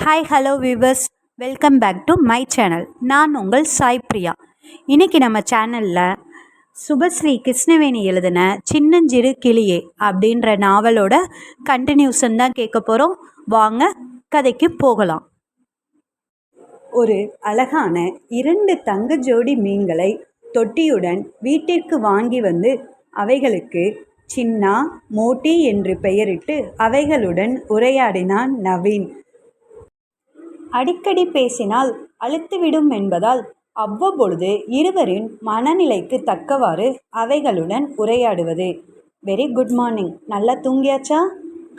Hi hello viewers, welcome back to my channel. நான் உங்கள் சாய் பிரியா. இன்றைக்கி நம்ம சேனலில் சுபஸ்ரீ கிருஷ்ணவேணி எழுதின சின்னஞ்சிறு கிளியே அப்படின்ற நாவலோட கண்டினியூஷன் தான் கேட்க போகிறோம். வாங்க கதைக்கு போகலாம். ஒரு அழகான 2 தங்க ஜோடி மீன்களை தொட்டியுடன் வீட்டிற்கு வாங்கி வந்து அவைகளுக்கு சின்னா, மோட்டி என்று பெயரிட்டு அவைகளுடன் உரையாடினான் நவீன். அடிக்கடி பேசினால் அழுத்துவிடும் என்பதால் அவ்வப்பொழுது இருவரின் மனநிலைக்கு தக்கவாறு அவைகளுடன் உரையாடுவது. வெரி குட் மார்னிங், நல்லா தூங்கியாச்சா?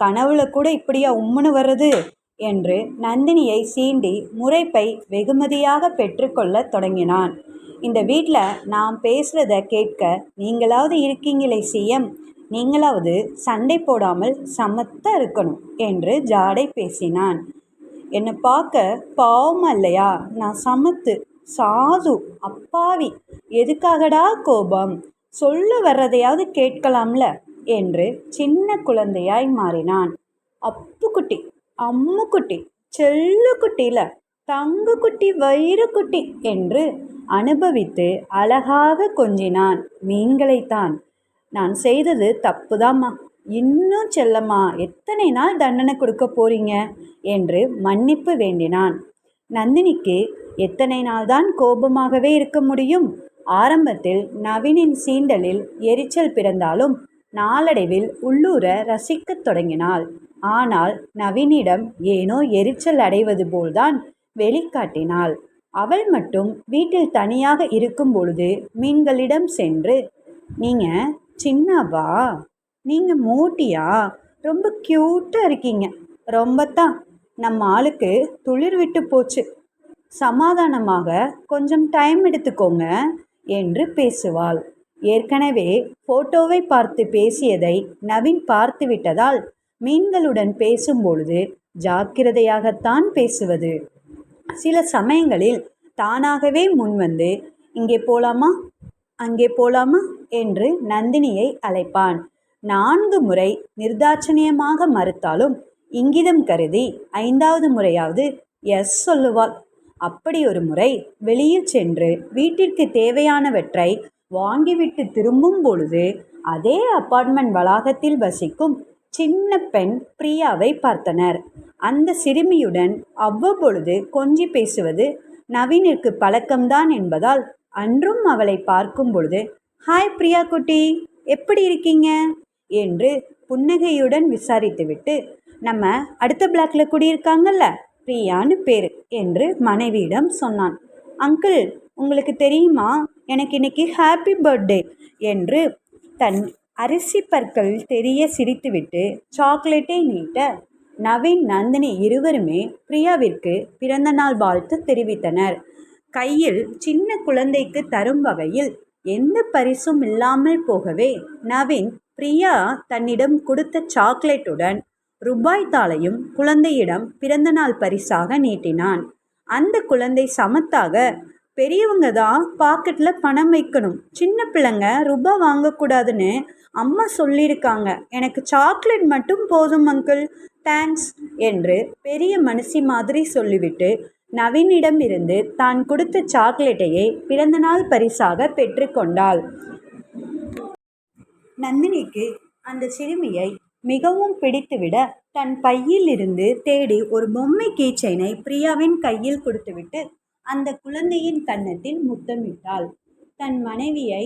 கனவுல கூட இப்படியா உம்முன்னு வர்றது என்று நந்தினியை சீண்டி முறைப்பை வெகுமதியாக பெற்றுக்கொள்ள தொடங்கினான். இந்த வீட்டில் நான் பேசுகிறத கேட்க நீங்களாவது இருக்கீங்களே சிஎம், நீங்களாவது சண்டை போடாமல் சமத்தா இருக்கணும் என்று ஜாடை பேசினான். என்னை பார்க்க பாவமா இல்லையா? நான் சமத்து, சாது, அப்பாவி, எதுக்காகடா கோபம்? சொல்ல வர்றதையாவது கேட்கலாம்ல என்று சின்ன குழந்தையாய் மாறினான். அப்புக்குட்டி, அம்முக்குட்டி, செல்லுக்குட்டியில தங்குக்குட்டி, வைரக்குட்டி என்று அனுபவித்து அழகாக கொஞ்சினான் மீன்களைத்தான். நான் செய்தது தப்புதாம்மா, இன்னும் செல்லம்மா, எத்தனை நாள் தண்டனை கொடுக்க போறீங்க என்று மன்னிப்பு வேண்டினான். நந்தினிக்கு எத்தனை நாள்தான் கோபமாகவே இருக்க முடியும்? ஆரம்பத்தில் நவீனின் சீண்டலில் எரிச்சல் பிறந்தாலும் நாளடைவில் உள்ளூர ரசிக்கத் தொடங்கினாள். ஆனால் நவீனிடம் ஏனோ எரிச்சல் அடைவது போல்தான் வெளிக்காட்டினாள். அவள் மட்டும் வீட்டில் தனியாக இருக்கும் பொழுது மீன்களிடம் சென்று, நீங்க சின்னவா, நீங்க மோட்டியா, ரொம்ப க்யூட்டாக இருக்கீங்க, ரொம்பத்தான், நம்ம ஆளுக்கு துளிர் விட்டு போச்சு, சமாதானமாக கொஞ்சம் டைம் எடுத்துக்கோங்க என்று பேசுவாள். ஏற்கனவே ஃபோட்டோவை பார்த்து பேசியதை நவீன் பார்த்து விட்டதால் மீன்களுடன் பேசும்பொழுது ஜாக்கிரதையாகத்தான் பேசுவது. சில சமயங்களில் தானாகவே முன்வந்து இங்கே போலாமா, அங்கே போலாமா என்று நந்தினியை அழைப்பான். 4 முறை நிர்தாட்சணியமாக மறுத்தாலும் இங்கிதம் கருதி 5வது முறையாவது எஸ் சொல்லுவாள். அப்படி ஒரு முறை வெளியில் சென்று வீட்டிற்கு தேவையானவற்றை வாங்கிவிட்டு திரும்பும் பொழுது அதே அப்பார்ட்மெண்ட் வளாகத்தில் வசிக்கும் சின்ன பெண் பிரியாவை பார்த்தனர். அந்த சிறுமியுடன் அவ்வப்பொழுது கொஞ்சி பேசுவது நவீனிற்கு பழக்கம்தான் என்பதால் அன்றும் அவளை பார்க்கும் பொழுது, ஹாய் பிரியா குட்டி, எப்படி இருக்கீங்க என்று புன்னகையுடன் விசாரித்துவிட்டு, நம்ம அடுத்த பிளாக்ல குடியிருக்காங்கல்ல, பிரியான்னு பேர் என்று மனைவியிடம் சொன்னான். அங்கிள், உங்களுக்கு தெரியுமா, எனக்கு இன்னைக்கு ஹாப்பி பர்த்டே என்று தன் அரிசி பற்கள் தெரிய சிரித்துவிட்டு சாக்லேட்டை நீட்ட நவீன் நந்தினி இருவருமே பிரியாவிற்கு பிறந்த நாள் வாழ்த்து தெரிவித்தனர். கையில் சின்ன குழந்தைக்கு தரும் வகையில் எந்த பரிசும் இல்லாமல் போகவே நவீன் பிரியா தன்னிடம் கொடுத்த சாக்லேட்டுடன் ரூபாய் தாளையும் குழந்தையிடம் பிறந்தநாள் பரிசாக நீட்டினான். அந்த குழந்தை சமத்தாக, பெரியவங்க தான் பாக்கெட்டில் பணம் வைக்கணும், சின்ன பிள்ளைங்க ரூபாய் வாங்கக்கூடாதுன்னு அம்மா சொல்லியிருக்காங்க, எனக்கு சாக்லேட் மட்டும் போதும் அங்கிள், தேங்க்ஸ் என்று பெரிய மனுஷி மாதிரி சொல்லிவிட்டு நவீனிடம் இருந்து தான் கொடுத்த சாக்லேட்டையே பிறந்தநாள் பரிசாக பெற்றுக்கொண்டாள். நந்தினிக்கு அந்த சிறுமியை மிகவும் பிடித்துவிட தன் பையில் இருந்து தேடி ஒரு பொம்மை கீச்சைனை பிரியாவின் கையில் கொடுத்துவிட்டு அந்த குழந்தையின் கன்னத்தில் முத்தமிட்டாள். தன் மனைவியை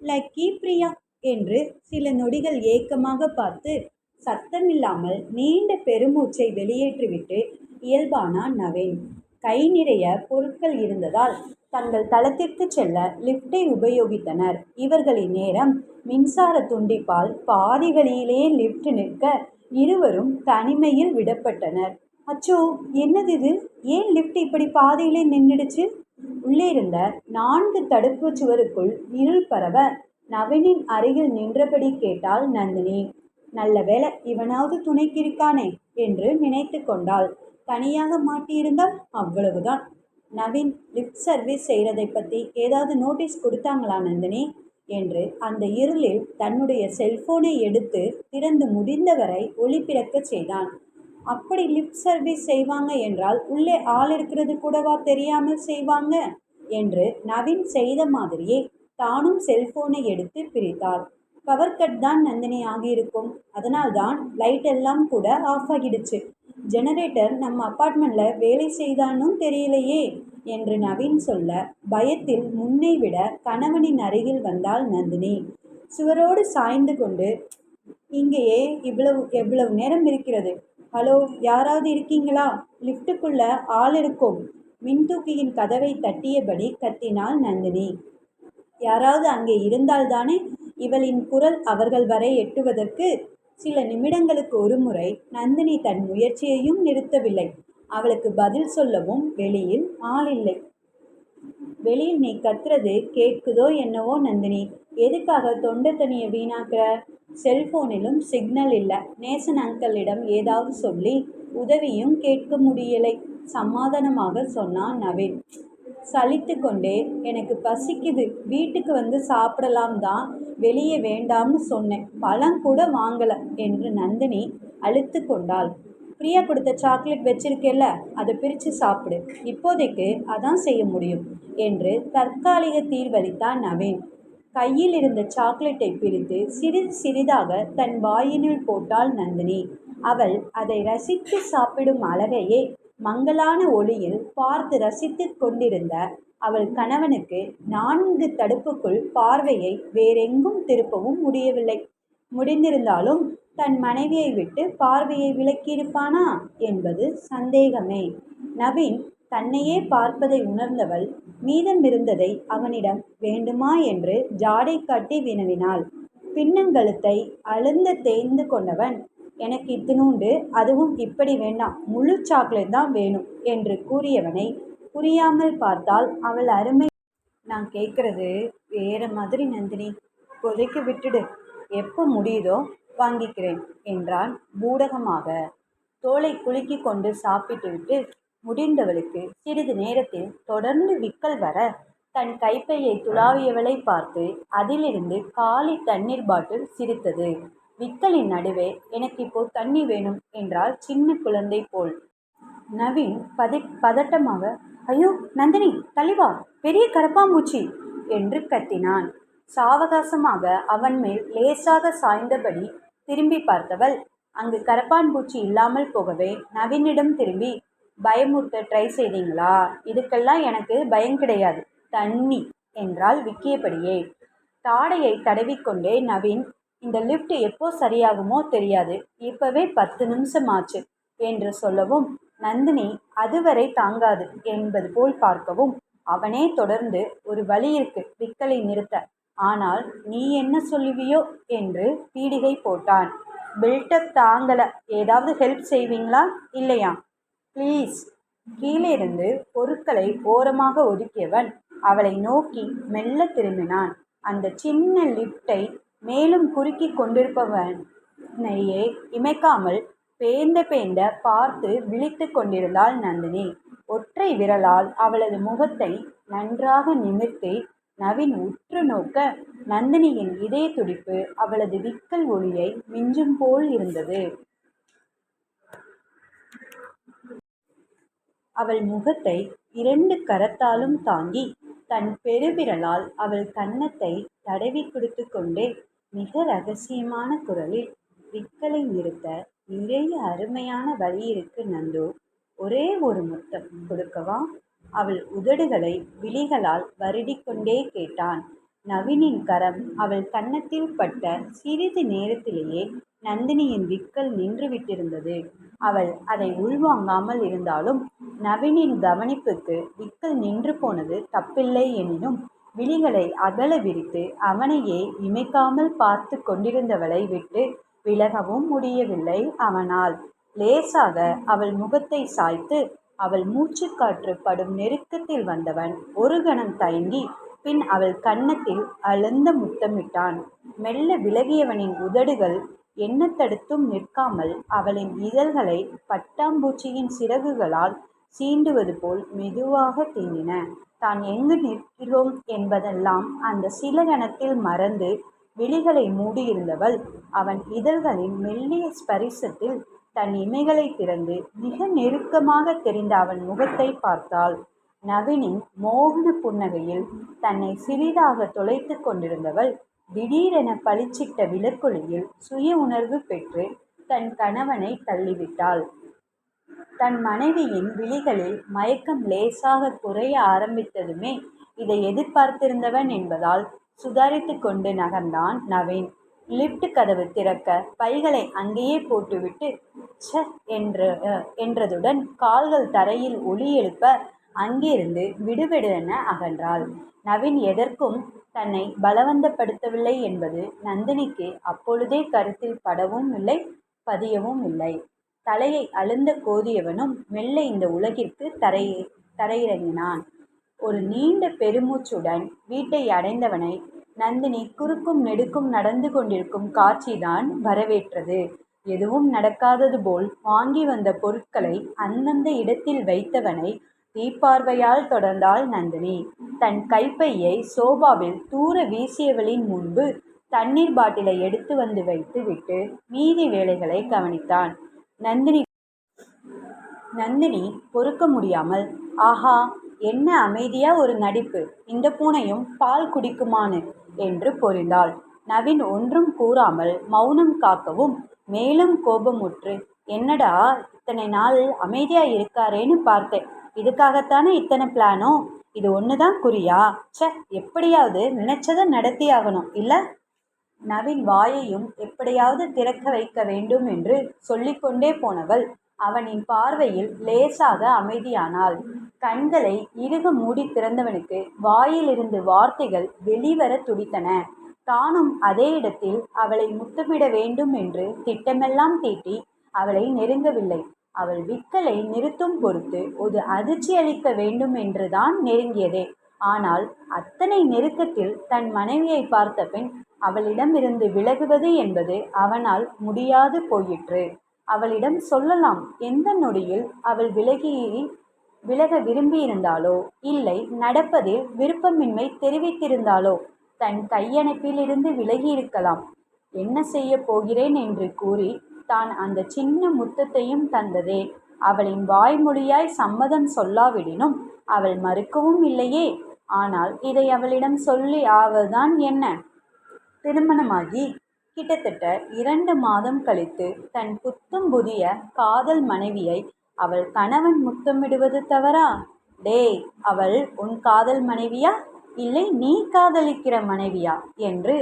லக்கி பிரியா என்று சில நொடிகள் ஏக்கமாக பார்த்து சத்தமில்லாமல் நீண்ட பெருமூச்சை வெளியேற்றிவிட்டு இயல்பானான் நவீன். கை நிறைய பொருட்கள் இருந்ததால் தங்கள் தளத்திற்கு செல்ல லிஃப்டை உபயோகித்தனர். இவர்களின் நேரம் மின்சார துண்டிப்பால் பாதி வழியிலேயே லிஃப்ட் நிற்க இருவரும் தனிமையில் விடப்பட்டனர். அச்சோ, என்னது இது, ஏன் லிஃப்ட் இப்படி பாதியிலே நின்றுடுச்சு? உள்ளே இருந்த 4 தடுப்பு சுவருக்குள் இருள் பரவ நவீனின் அருகில் நின்றபடி கேட்டாள் நந்தினி. நல்ல வேளை இவனாவது துணைக்கு இருக்கானே என்று நினைத்து கொண்டாள். தனியாக மாட்டியிருந்தால் அவ்வளவுதான். நவீன் லிஃப்ட் சர்வீஸ் செய்கிறதை பற்றி ஏதாவது நோட்டீஸ் கொடுத்தாங்களா நந்தினி என்று அந்த இருளில் தன்னுடைய செல்போனை எடுத்து திறந்து முடிந்தவரை ஒளி பிறக்க செய்தான். அப்படி லிஃப்ட் சர்வீஸ் செய்வாங்க என்றால் உள்ளே ஆள் இருக்கிறது கூடவா தெரியாமல் செய்வாங்க என்று நவீன் செய்த மாதிரியே தானும் செல்போனை எடுத்து பிரித்தாள். பவர் கட் தான் நந்தினி ஆகியிருக்கும். அதனால்தான் லைட் எல்லாம் கூட ஆஃப் ஆகிடுச்சு. ஜெனரேட்டர் நம்ம அப்பார்ட்மெண்ட்ல வேலை செய்தானும் தெரியலையே என்று நவீன் சொல்ல பயத்தில் முன்னை விட கணவனின் அருகில் வந்தாள் நந்தினி. சுவரோடு சாய்ந்து கொண்டு, இங்கேயே எவ்வளவு நேரம் இருக்கிறது? ஹலோ, யாராவது இருக்கீங்களா? லிஃப்ட்டுக்குள்ள ஆள் இருக்கும். மின்தூக்கியின் கதவை தட்டியபடி கத்தினாள் நந்தினி. யாராவது அங்கே இருந்தால்தானே இவளின் குரல் அவர்கள் வரை எட்டுவதற்கு. சில நிமிடங்களுக்கு ஒருமுறை நந்தினி தன் முயற்சியையும் நிறுத்தவில்லை. அவளுக்கு பதில் சொல்லவும் வெளியில் ஆள் இல்லை. வெளியில் நீ கத்துறது கேட்குதோ என்னவோ நந்தினி. எதுக்காக தொண்டை தனியை வீணாக்குற? செல்போனிலும் சிக்னல் இல்லை. நேசன் அங்கிளிடம் ஏதாவது சொல்லி உதவியும் கேட்க முடியலை. சமாதானமாக சொன்னான் நவீன் சலித்து கொண்டே. எனக்கு பசிக்குது, வீட்டுக்கு வந்து சாப்பிடலாம் தான், வெளியே வேண்டாம்னு சொன்னேன். பழம் கூட வாங்கலை என்று நந்தினி அழுத்து கொண்டாள். பிரியா கொடுத்த சாக்லேட் வச்சிருக்கேல்ல, அதை பிரித்து சாப்பிடு. இப்போதைக்கு அதான் செய்ய முடியும் என்று தற்காலிக தீர்வளித்தான் நவீன். கையில் இருந்த சாக்லேட்டை பிரித்து சிறிது சிறிதாக தன் வாயினுள் போட்டாள் நந்தினி. அவள் அதை ரசித்து சாப்பிடும் அழகையே மங்கலான ஒளியில் பார்த்து ரசித்து கொண்டிருந்த அவள் கணவனுக்கு 4 தடுப்புக்குள் பார்வையை வேறெங்கும் திருப்பவும் முடியவில்லை. முடிந்திருந்தாலும் தன் மனைவியை விட்டு பார்வையை விலக்கியிருப்பானா என்பது சந்தேகமே. நவீன் தன்னையே பார்ப்பதை உணர்ந்தவள் மீதமிருந்ததை அவனிடம் வேண்டுமா என்று ஜாடை காட்டி வினவினாள். பின்னங்கழுத்தை அழுந்த தேய்ந்து கொண்டவன், எனக்கு இத்தினூண்டு, அதுவும் இப்படி வேண்டாம், முழு சாக்லேட் தான் வேணும் என்று கூறியவனை புரியாமல் பார்த்தால் அவள் அருமை. நான் கேட்குறது வேற மாதிரி நந்தினி, இப்போதைக்கு விட்டுடு, எப்போ முடியுதோ வாங்கிக்கிறேன் என்றான் பூடகமாக. தோலை குலுக்கி கொண்டு சாப்பிட்டுவிட்டு முடிந்தவளுக்கு சிறிது நேரத்தில் தொடர்ந்து விக்கல் வர தன் கைப்பையை துளாவியவளை பார்த்து அதிலிருந்து காலி தண்ணீர் பாட்டில் சிரித்தது. விக்கலின் நடுவே, எனக்கு இப்போ தண்ணி வேணும் என்றால் சின்ன குழந்தை போல். நவீன் பதட்டமாக, ஐயோ நந்தினி தள்ளிவா, பெரிய கரப்பாம்பூச்சி என்று கத்தினான். சாவகாசமாக அவன் மேல் லேசாக சாய்ந்தபடி திரும்பி பார்த்தவள் அங்கு கரப்பான்பூச்சி இல்லாமல் போகவே நவீனிடம் திரும்பி, பயமுறுத்த ட்ரை செய்தீங்களா? இதுக்கெல்லாம் எனக்கு பயம் கிடையாது, தண்ணி என்றால் விக்கியபடியே. தாடையை தடவிக்கொண்டே நவீன், இந்த லிஃப்ட் எப்போ சரியாகுமோ தெரியாது, இப்பவே 10 நிமிஷம் ஆச்சு என்று சொல்லவும் நந்தினி அதுவரை தாங்காது என்பது போல் பார்க்கவும் அவனே தொடர்ந்து, ஒரு வழி இருக்கு விக்கலை நிறுத்த, ஆனால் நீ என்ன சொல்லுவியோ என்று பீடிகை போட்டான். பில்டப் தாங்கல, ஏதாவது ஹெல்ப் செய்வீங்களா இல்லையா ப்ளீஸ்? கீழே இருந்து பொருட்களை ஓரமாக ஒதுக்கியவன் அவளை நோக்கி மெல்ல திரும்பினான். அந்த சின்ன லிஃப்டை மேலும் குறுக்கி கொண்டிருப்பவனையே இமைக்காமல் பேந்த பார்த்து விழித்து கொண்டிருந்தாள் நந்தினி. ஒற்றை விரலால் அவளது முகத்தை நன்றாக நிமிர்த்தி நவீன் உற்று நோக்க நந்தினியின் இதய துடிப்பு அவளது விக்கல் ஒளியை மிஞ்சும் போல் இருந்தது. அவள் முகத்தை 2 கரத்தாலும் தாங்கி தன் பெருவிரலால் அவள் கன்னத்தை தடவி கொடுத்து கொண்டே மிக ரகசியமான குரலில், விக்கலை நிறுத்த நிறைய அருமையான வழி இருக்கு நந்து, ஒரே ஒரு முத்தம் கொடுக்கவா? அவள் உதடுகளை விழிகளால் வருடிக்கொண்டே கேட்டான். நவீனின் கரம் அவள் கன்னத்தில் பட்ட சிறிது நேரத்திலேயே நந்தினியின் விக்கல் நின்று விட்டிருந்தது. அவள் அதை உள்வாங்காமல் இருந்தாலும் நவீனின் கவனிப்புக்கு விக்கல் நின்று போனது தப்பில்லை எனினும் விழிகளை அகல விரித்து அவனையே இமைக்காமல் பார்த்து கொண்டிருந்தவளை விட்டு விலகவும் முடியவில்லை அவனால். லேசாக அவள் முகத்தை சாய்த்து அவள் மூச்சுக்காற்று படும் நெருக்கத்தில் வந்தவன் ஒரு கணம் தயங்கி பின் அவள் கன்னத்தில் அழுந்த முத்தமிட்டான். மெல்ல விலகியவனின் உதடுகள் என்ன தடுத்தும் நிற்காமல் அவளின் இதழ்களை பட்டாம்பூச்சியின் சிறகுகளால் சீண்டுவது போல் மெதுவாக தீண்டின. தான் எங்கு நிற்கிறோம் என்பதெல்லாம் அந்த சில கணத்தில் மறந்து விழிகளை மூடியிருந்தவள் அவன் இதழ்களின் மெல்லிய ஸ்பரிசத்தில் தன் இமைகளை திறந்து மிக நெருக்கமாக தெரிந்த அவன் முகத்தை பார்த்தாள். நவீனின் மோகன புன்னகையில் தன்னை சிறிதாக தொலைத்து கொண்டிருந்தவள் திடீரென பளிச்சிட்ட விளக்கொளியில் சுய உணர்வு பெற்று தன் கணவனை தள்ளிவிட்டாள். தன் மனைவியின் விழிகளில் மயக்கம் லேசாக குறைய ஆரம்பித்ததுமே இதை எதிர்பார்த்திருந்தவன் என்பதால் சுதாரித்து கொண்டு நகர்ந்தான் நவீன். லிப்ட் கதவு திறக்க பைகளை அங்கேயே போட்டுவிட்டு ச என்றதுடன் கால்கள் தரையில் ஒலி எழுப்ப அங்கிருந்து விடுவிடுவென அகன்றாள். நவீன் எதற்கும் தன்னை பலவந்தப்படுத்தவில்லை என்பது நந்தினிக்கு அப்பொழுதே கருத்தில் படவும் இல்லை, பதியவும் இல்லை. தலையை அழுந்த கோதியவனும் மெல்ல இந்த உலகிற்கு தரையிறங்கினான். ஒரு நீண்ட பெருமூச்சுடன் வீட்டை அடைந்தவனை நந்தினி குறுக்கும் நெடுக்கும் நடந்து கொண்டிருக்கும் காட்சிதான் வரவேற்றது. எதுவும் நடக்காதது போல் வாங்கி வந்த பொருட்களை அந்தந்த இடத்தில் வைத்தவனை தீப்பார்வையால் தொடர்ந்தாள் நந்தினி. தன் கைப்பையை சோபாவில் தூர வீசியவளின் முன்பு தண்ணீர் பாட்டிலை எடுத்து வந்து வைத்து விட்டு மீதி வேலைகளை கவனித்தான். நந்தினி பொறுக்க முடியாமல், ஆஹா, என்ன அமைதியா ஒரு நடிப்பு, இந்த பூனையும் பால் குடிக்குமான்னு என்று பொரிந்தாள். நவீன் ஒன்றும் கூறாமல் மௌனம் காக்கவும் மேலும் கோபமுற்று, என்னடா இத்தனை நாள் அமைதியா இருக்காரேன்னு பார்த்தேன், இதுக்காகத்தானே இத்தனை பிளானோ? இது ஒண்ணுதான் குறியா? எப்படியாவது நினைச்சதை நடத்தி ஆகணும் இல்ல? நவீன் வாயையும் எப்படியாவது திறக்க வைக்க வேண்டும் என்று சொல்லிக்கொண்டே போனவள் அவனின் பார்வையில் லேசாக அமைதியானாள். கண்களை இறுக மூடி திறந்தவனுக்கு வாயிலிருந்து வார்த்தைகள் வெளிவர துடித்தன. தானும் அதே இடத்தில் அவளை முத்தமிட வேண்டும் என்று திட்டமெல்லாம் தீட்டி அவளை நெருங்கவில்லை. அவள் விக்கலை நிறுத்தும் பொருட்டு ஒரு அதிர்ச்சி அளிக்க வேண்டும் என்றுதான் நெருங்கியதே. ஆனால் அத்தனை நெருக்கத்தில் தன் மனைவியை பார்த்த பின் அவளிடமிருந்து விலகுவது என்பது அவனால் முடியாது போயிற்று. அவளிடம் சொல்லலாம், எந்த நொடியில் அவள் விலக விரும்பியிருந்தாளோ இல்லை நடப்பதில் விருப்பமின்மை தெரிவித்திருந்தாளோ தன் கையணைப்பிலிருந்து விலகியிருக்கலாம். என்ன செய்ய போகிறேன் என்று கூறி தான் அந்த சின்ன முத்தத்தையும் தந்ததே. அவளின் வாய்மொழியாய் சம்மதம் சொல்லாவிடினும் அவள் மறுக்கவும் இல்லையே. ஆனால் இதை அவளிடம் சொல்லி ஆவதுதான் என்ன? திருமணமாகி கிட்டத்தட்ட 2 மாதம் கழித்து தன் புத்தம் புதிய காதல் மனைவியை அவள் கணவன் முத்தமிடுவது தவறா? டேய், அவள் உன் காதல் மனைவியா இல்லை நீ காதலிக்கிற மனைவியா என்று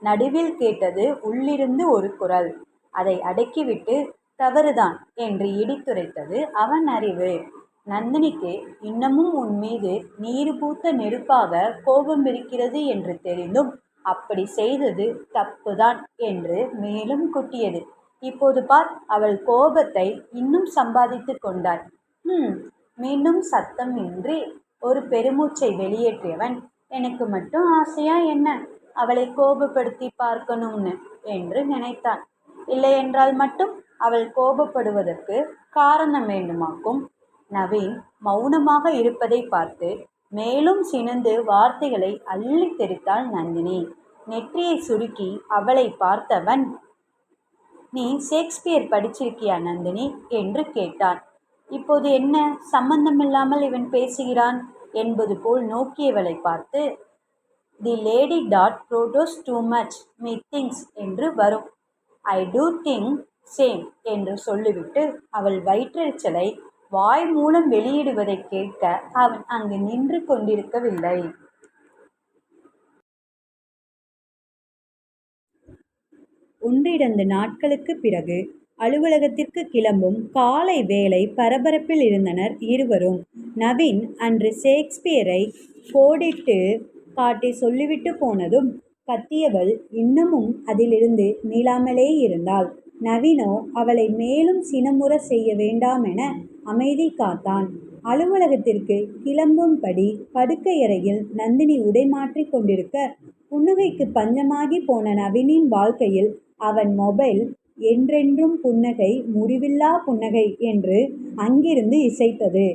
நடுவில் கேட்டது உள்ளிருந்து ஒரு குரல். அதை அடக்கிவிட்டு தவறுதான் என்று இடித்துரைத்தது அவன் அறிவு. நந்தினிக்கு இன்னமும் உன் மீது நீர் பூத்த நெருப்பாக கோபம் இருக்கிறது என்று தெரிந்தும் அப்படி செய்தது தப்புதான் என்று மேலும் குட்டியது. இப்போது பார், அவள் கோபத்தை இன்னும் சம்பாதித்து கொண்டாள். மீண்டும் சத்தம் இன்றி ஒரு பெருமூச்சை வெளியேற்றியவன், எனக்கு மட்டும் ஆசையா என்ன அவளை கோபப்படுத்தி பார்க்கணும்னு என்று நினைத்தான். இல்லையென்றால் மட்டும் அவள் கோபப்படுவதற்கு காரணம் வேண்டுமாக்கும். நவீன் மௌனமாக இருப்பதை பார்த்து மேலும் சினந்து வார்த்தைகளை அள்ளி தெரித்தாள் நந்தினி. நெற்றியை சுருக்கி அவளை பார்த்தவன், நீ ஷேக்ஸ்பியர் படிச்சிருக்கியா நந்தினி என்று கேட்டான். இப்போது என்ன சம்பந்தமில்லாமல் இவன் பேசுகிறான் என்பது போல் நோக்கியவளை பார்த்து, the lady doth protest too much methinks என்று வரும், ஐ டூ திங்க் சேம் என்று சொல்லிவிட்டு அவள் வயிற்றெரிச்சலை வாய் மூலம் வெளியிடுவதை கேட்க அவன் அங்கு நின்று கொண்டிருக்கவில்லை. ஒன்றிரண்டு நாட்களுக்கு பிறகு அலுவலகத்திற்கு கிளம்பும் காலை வேளை பரபரப்பில் இருந்தனர் இருவரும். நவீன் அன்று ஷேக்ஸ்பியரை கோடிட்டு காட்டி சொல்லிவிட்டு போனதும் கத்தியவள் இன்னமும் அதிலிருந்து மீளாமலே இருந்தாள். நவீனோ அவளை மேலும் சினமுற செய்ய வேண்டாமென அமைதி காத்தான். அலுவலகத்திற்கு கிளம்பும்படி படுக்கையறையில் நந்தினி உடை மாற்றி கொண்டிருக்க புன்னகைக்கு பஞ்சமாகி போன நவீனின் வாழ்க்கையில் அவன் மொபைல் என்றென்றும் புன்னகை, முடிவில்லா புன்னகை என்று அங்கிருந்து இசைத்தது.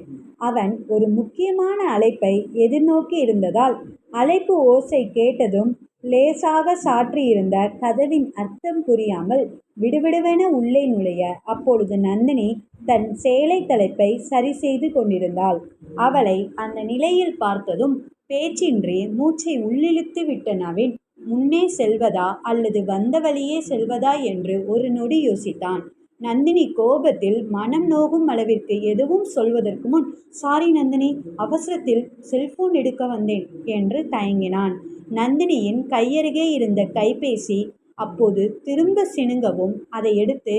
அவன் ஒரு முக்கியமான அழைப்பை எதிர்நோக்கி இருந்ததால் அழைப்பு ஓசை கேட்டதும் லேசாக சாற்றியிருந்த கதவின் அர்த்தம் புரியாமல் விடுவிடுவென உள்ளே நுழைய அப்பொழுது நந்தினி தன் சேலை தலைப்பை சரி செய்து கொண்டிருந்தாள். அவளை அந்த நிலையில் பார்த்ததும் பேச்சின்றி மூச்சை உள்ளிழுத்து விட்ட நவீன் முன்னே செல்வதா அல்லது வந்த வழியே செல்வதா என்று ஒரு நொடி யோசித்தான். நந்தினி கோபத்தில் மனம் நோகும் அளவிற்கு எதுவும் சொல்வதற்கு முன், சாரி நந்தினி, அவசரத்தில் செல்போன் எடுக்க வந்தேன் என்று தயங்கினான். நந்தினியின் கையருகே இருந்த கைபேசி அப்போது திரும்ப சினுங்கவும் அதை எடுத்து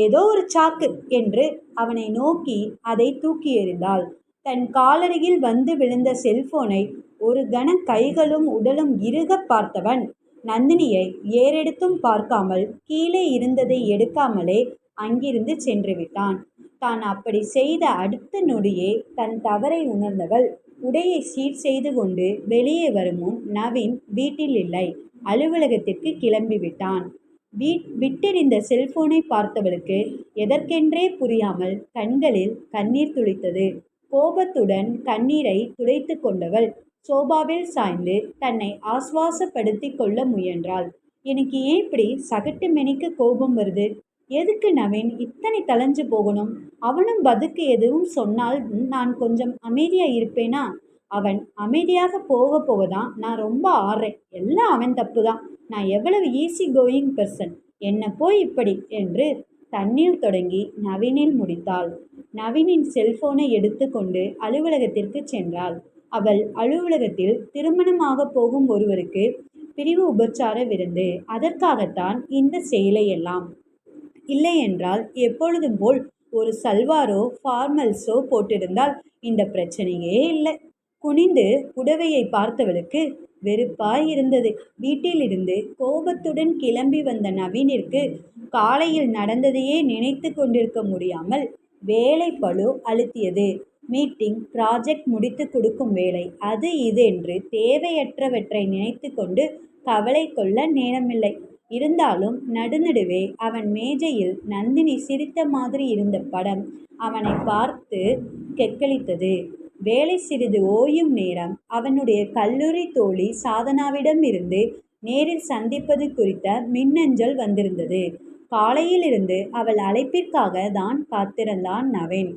ஏதோ ஒரு சாக்கு என்று அவனை நோக்கி அதை தூக்கி எறிந்தாள். தன் காலருகில் வந்து விழுந்த செல்போனை ஒரு கண கைகளும் உடலும் இறுக பார்த்தவன் நந்தினியை ஏறெடுத்தும் பார்க்காமல் கீழே இருந்ததை எடுக்காமலே அங்கிருந்து சென்று விட்டான். தான் அப்படி செய்த அடுத்த நொடியே தன் தவறை உணர்ந்தவள் உடையை சீர் செய்து கொண்டு வெளியே வரும் முன் நவீன் வீட்டில் இல்லை, அலுவலகத்திற்கு கிளம்பிவிட்டான். விட்டிருந்த செல்போனை பார்த்தவளுக்கு எதற்கென்றே புரியாமல் கண்களில் கண்ணீர் துளித்தது. கோபத்துடன் கண்ணீரை துடைத்து கொண்டவள் சோபாவில் சாய்ந்து தன்னை ஆசுவாசப்படுத்தி கொள்ள முயன்றாள். எனக்கு ஏன் இப்படி சகட்டு மெனிக்கு கோபம் வருது? எதுக்கு நவீன் இத்தனை தலைஞ்சு போகணும்? அவனும் பதிலுக்கு எதுவும் சொன்னால் நான் கொஞ்சம் அமைதியா இருப்பேனா? அவன் அமைதியாக போக போக தான் நான் ரொம்ப ஆடுறேன். எல்லாம் அவன் தப்பு தான். நான் எவ்வளவு ஈஸி கோயிங் பர்சன், என்ன போய் இப்படி என்று தண்ணீர் தொடங்கி நவீனில் முடித்தாள். நவீனின் செல்போனை எடுத்து கொண்டு அலுவலகத்திற்கு சென்றாள். அவள் அலுவலகத்தில் திருமணமாக போகும் ஒருவருக்கு பிரிவு உபச்சார விருந்து. அதற்காகத்தான் இந்த செயலையெல்லாம். இல்லையென்றால் எப்பொழுதும் போல் ஒரு சல்வாரோ ஃபார்மல்ஸோ போட்டிருந்தால் இந்த பிரச்சனையே இல்லை. குனிந்து புடவையை பார்த்தவளுக்கு வெறுப்பாய் இருந்தது. வீட்டிலிருந்து கோபத்துடன் கிளம்பி வந்த நவீனிற்கு காலையில் நடந்ததையே நினைத்து கொண்டிருக்க முடியாமல் வேலை பளு அழுத்தியது. மீட்டிங், ப்ராஜெக்ட் முடித்து கொடுக்கும் வேலை, அது இது என்று தேவையற்றவற்றை நினைத்து கொண்டு கவலை கொள்ள நேரமில்லை. இருந்தாலும் நடுநடுவே அவன் மேஜையில் நந்தினி சிரித்த மாதிரி இருந்த படம் அவனை பார்த்து கெக்களித்தது. வேலை சிறிது ஓயும் நேரம் அவனுடைய கல்லூரி தோழி சாதனாவிடம் இருந்து நேரில் சந்திப்பது குறித்த மின்னஞ்சல் வந்திருந்தது. காலையிலிருந்து அவள் அழைப்பிற்காக தான் காத்திருந்தான் நவீன்.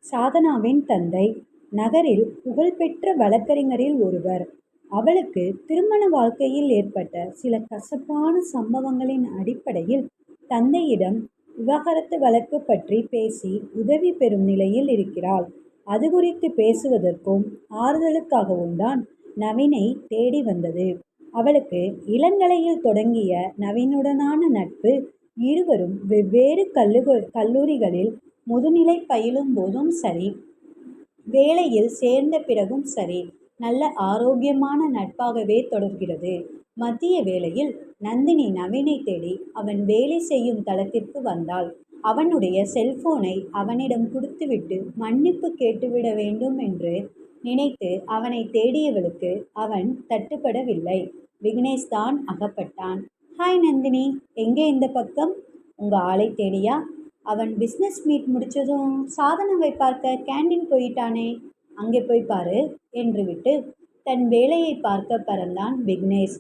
சாதனாவின் தந்தை நகரில் புகழ்பெற்ற வழக்கறிஞரில் ஒருவர். அவளுக்கு திருமண வாழ்க்கையில் ஏற்பட்ட சில கசப்பான சம்பவங்களின் அடிப்படையில் தந்தையிடம் விவாகரத்து வழக்கு பற்றி பேசி உதவி பெறும் நிலையில் இருக்கிறாள். அது குறித்து பேசுவதற்கும் ஆறுதலுக்காகவும் தான் நவீனை தேடி வந்தது. அவளுக்கு இளங்கலையில் தொடங்கிய நவீனுடனான நட்பு இருவரும் வெவ்வேறு கல்லூரிகளில் முதுநிலை பயிலும் போதும் சரி, வேலையில் சேர்ந்த பிறகும் சரி, நல்ல ஆரோக்கியமான நட்பாகவே தொடர்கிறது. மதிய வேளையில் நந்தினி நவீனை தேடி அவன் வேலை செய்யும் தளத்திற்கு வந்தாள். அவனுடைய செல்போனை அவனிடம் கொடுத்துவிட்டு மன்னிப்பு கேட்டுவிட வேண்டும் என்று நினைத்து அவனை தேடியவளுக்கு அவன் தட்டுப்படவில்லை. விக்னேஷ் தான் அகப்பட்டான். ஹாய் நந்தினி, எங்கே இந்த பக்கம்? உங்க ஆளை தேடியா? அவன் பிஸ்னஸ் மீட் முடிச்சதும் சாதனாவை பார்க்க கேண்டீன் போயிட்டானே, அங்கே போய் பாரு என்று விட்டு தன் வேலையை பார்க்க பறந்தான் விக்னேஷ்.